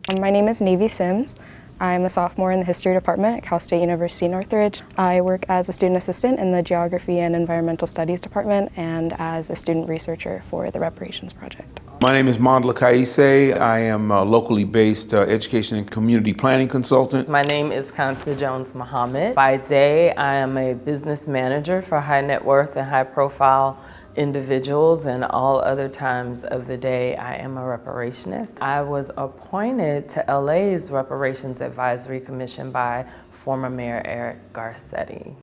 My name is Navy Sims. I'm a sophomore in the history department at Cal State University Northridge. I work as a student assistant in the geography and environmental studies department and as a student researcher for the Reparations project. My name is Mandla Kaise. I am a locally based education and community planning consultant. My name is Kansa Jones Muhammad. By day, I am a business manager for high net worth and high profile individuals, and all other times of the day, I am a reparationist. I was appointed to LA's Reparations Advisory Commission by former Mayor Eric Garcetti.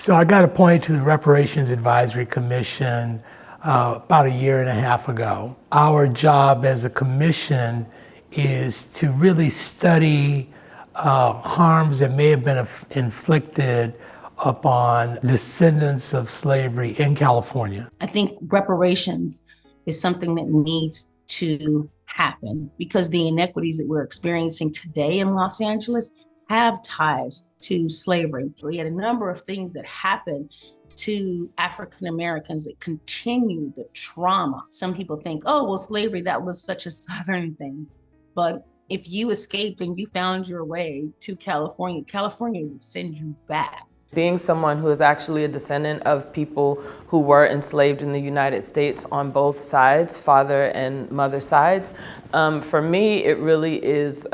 So I got appointed to the Reparations Advisory Commission about a year and a half ago. Our job as a commission is to really study harms that may have been inflicted upon descendants of slavery in California. I think reparations is something that needs to happen because the inequities that we're experiencing today in Los Angeles have ties to slavery. We had a number of things that happened to African Americans that continue the trauma. Some people think, oh, well, slavery, that was such a Southern thing. But if you escaped and you found your way to California, California would send you back. Being someone who is actually a descendant of people who were enslaved in the United States on both sides, father and mother sides, for me, it really is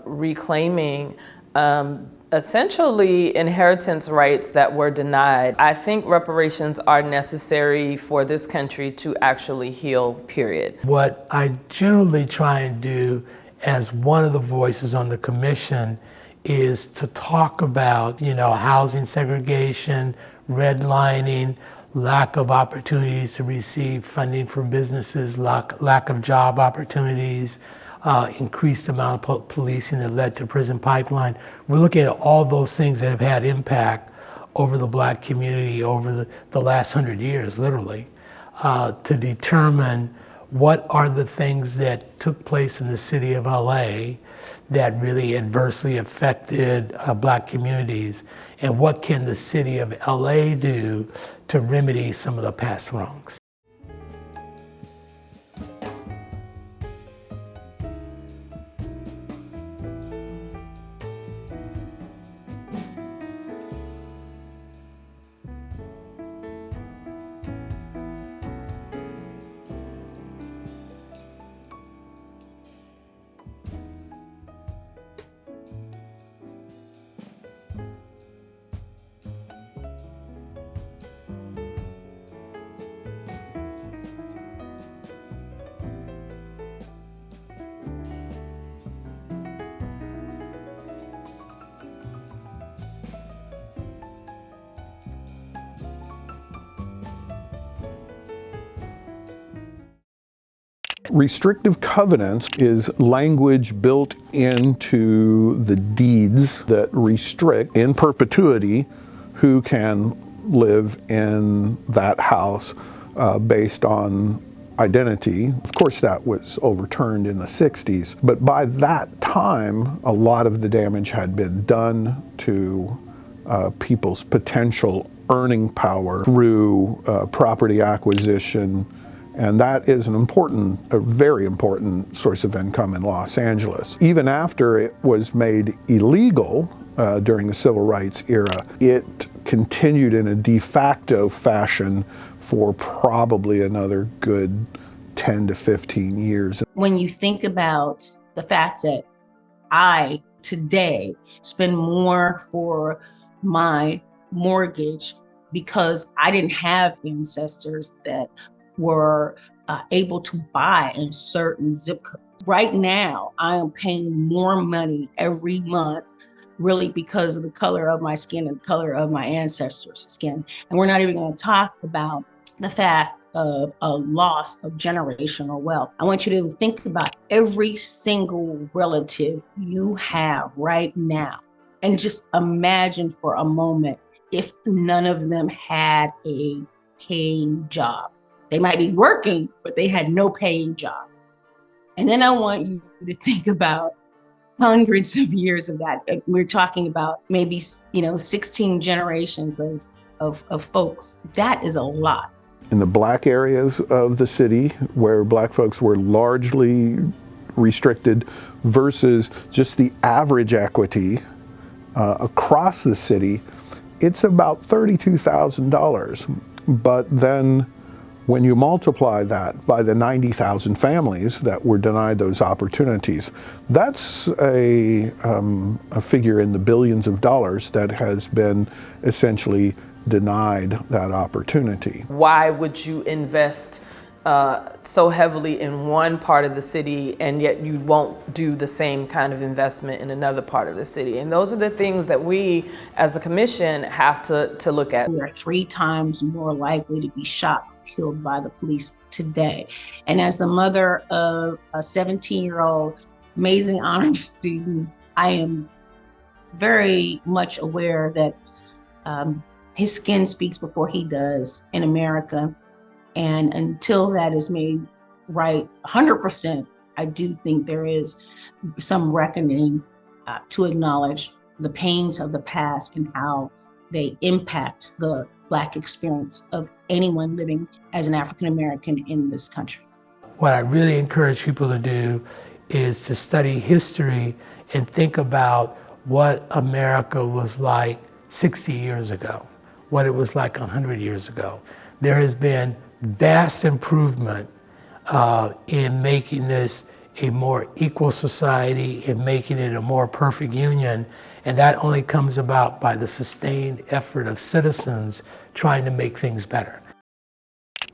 reclaiming essentially inheritance rights that were denied. I think reparations are necessary for this country to actually heal, period. What I generally try and do as one of the voices on the commission is to talk about, housing segregation, redlining, lack of opportunities to receive funding for businesses, lack of job opportunities, increased amount of policing that led to prison pipeline. We're looking at all those things that have had impact over the Black community over the last 100 years, literally, to determine what are the things that took place in the city of LA that really adversely affected Black communities, and what can the city of LA do to remedy some of the past wrongs. Restrictive covenants is language built into the deeds that restrict in perpetuity who can live in that house based on identity. Of course, that was overturned in the 60s, but by that time, a lot of the damage had been done to people's potential earning power through property acquisition. And that is a very important source of income in Los Angeles. Even after it was made illegal during the civil rights era, it continued in a de facto fashion for probably another good 10 to 15 years. When you think about the fact that I today spend more for my mortgage because I didn't have ancestors that were able to buy in certain zip codes. Right now, I am paying more money every month really because of the color of my skin and the color of my ancestors' skin. And we're not even going to talk about the fact of a loss of generational wealth. I want you to think about every single relative you have right now and just imagine for a moment if none of them had a paying job. They might be working, but they had no paying job. And then I want you to think about hundreds of years of that. We're talking about maybe 16 generations of folks. That is a lot. In the black areas of the city where black folks were largely restricted versus just the average equity across the city, it's about $32,000. But then when you multiply that by the 90,000 families that were denied those opportunities, that's a figure in the billions of dollars that has been essentially denied that opportunity. Why would you invest so heavily in one part of the city and yet you won't do the same kind of investment in another part of the city? And those are the things that we as the commission have to look at. We are 3 times more likely to be shot or killed by the police today. And as the mother of a 17-year-old amazing honors student, I am very much aware that his skin speaks before he does in America. And until that is made right 100%, I do think there is some reckoning to acknowledge the pains of the past and how they impact the Black experience of anyone living as an African American in this country. What I really encourage people to do is to study history and think about what America was like 60 years ago, what it was like 100 years ago. There has been vast improvement in making this a more equal society, in making it a more perfect union, and that only comes about by the sustained effort of citizens trying to make things better.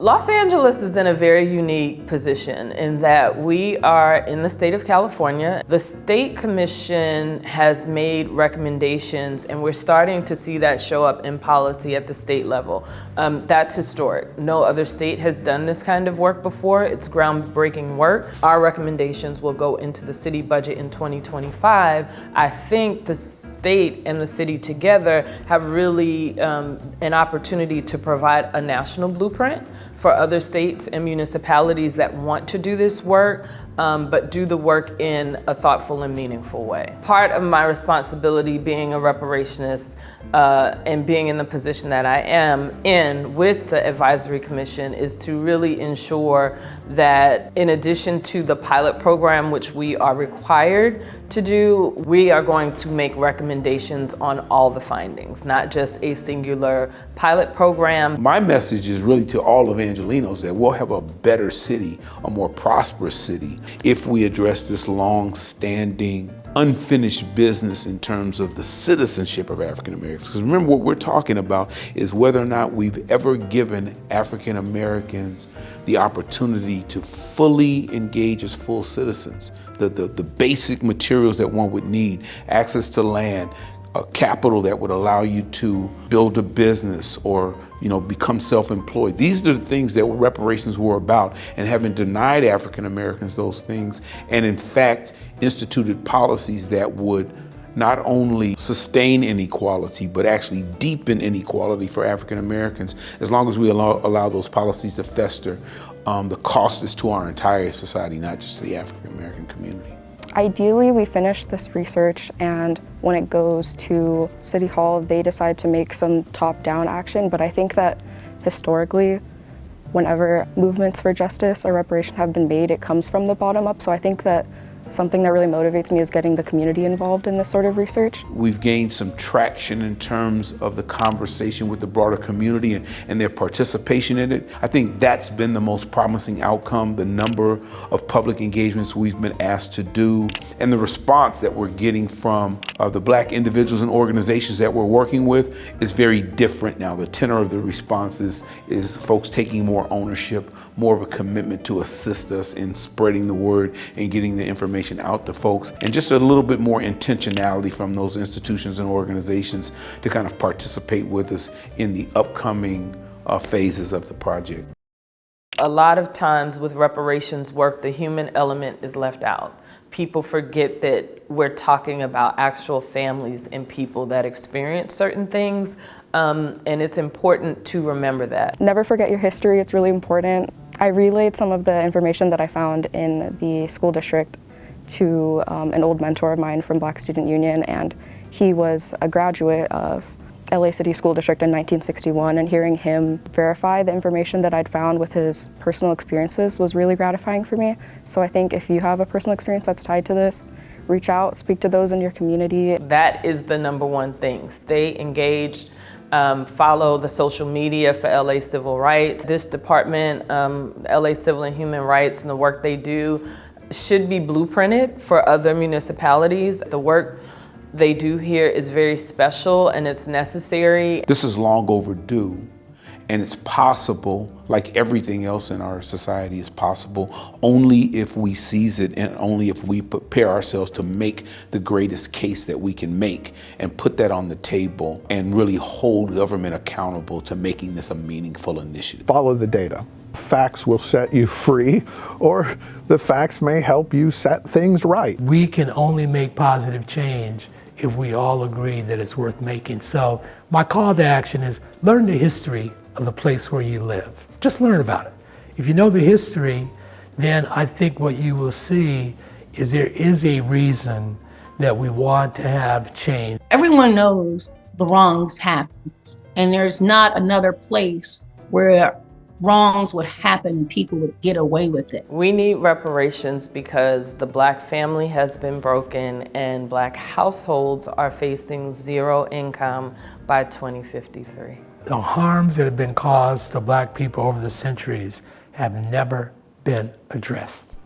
Los Angeles is in a very unique position in that we are in the state of California. The state commission has made recommendations and we're starting to see that show up in policy at the state level. That's historic. No other state has done this kind of work before. It's groundbreaking work. Our recommendations will go into the city budget in 2025. I think the state and the city together have really an opportunity to provide a national blueprint for other states and municipalities that want to do this work, but do the work in a thoughtful and meaningful way. Part of my responsibility being a reparationist and being in the position that I am in with the advisory commission is to really ensure that in addition to the pilot program, which we are required to do, we are going to make recommendations on all the findings, not just a singular pilot program. My message is really to all Evangelinos that we'll have a better city, a more prosperous city, if we address this long-standing unfinished business in terms of the citizenship of African Americans. Because remember, what we're talking about is whether or not we've ever given African Americans the opportunity to fully engage as full citizens. The basic materials that one would need, access to land, a capital that would allow you to build a business or become self-employed. These are the things that reparations were about, and having denied African Americans those things and in fact instituted policies that would not only sustain inequality but actually deepen inequality for African Americans. As long as we allow those policies to fester, the cost is to our entire society, not just to the African American community. Ideally, we finish this research and when it goes to City Hall, they decide to make some top-down action, but I think that historically, whenever movements for justice or reparation have been made, it comes from the bottom up, so I think that something that really motivates me is getting the community involved in this sort of research. We've gained some traction in terms of the conversation with the broader community and their participation in it. I think that's been the most promising outcome, the number of public engagements we've been asked to do, and the response that we're getting from the Black individuals and organizations that we're working with is very different now. The tenor of the response is folks taking more ownership, more of a commitment to assist us in spreading the word and getting the information out to folks, and just a little bit more intentionality from those institutions and organizations to kind of participate with us in the upcoming phases of the project. A lot of times with reparations work, the human element is left out. People forget that we're talking about actual families and people that experience certain things, and it's important to remember that. Never forget your history, it's really important. I relayed some of the information that I found in the school district to an old mentor of mine from Black Student Union, and he was a graduate of LA City School District in 1961, and hearing him verify the information that I'd found with his personal experiences was really gratifying for me. So I think if you have a personal experience that's tied to this, reach out, speak to those in your community. That is the number one thing. Stay engaged, follow the social media for LA Civil Rights. This department, LA Civil and Human Rights, and the work they do should be blueprinted for other municipalities. The work they do here is very special and it's necessary. This is long overdue, and it's possible, like everything else in our society is possible, only if we seize it and only if we prepare ourselves to make the greatest case that we can make and put that on the table and really hold government accountable to making this a meaningful initiative. Follow the data. Facts will set you free, or the facts may help you set things right. We can only make positive change if we all agree that it's worth making. So my call to action is learn the history of the place where you live. Just learn about it. If you know the history, then I think what you will see is there is a reason that we want to have change. Everyone knows the wrongs happen, and there's not another place where wrongs would happen and people would get away with it. We need reparations because the Black family has been broken and Black households are facing zero income by 2053. The harms that have been caused to Black people over the centuries have never been addressed.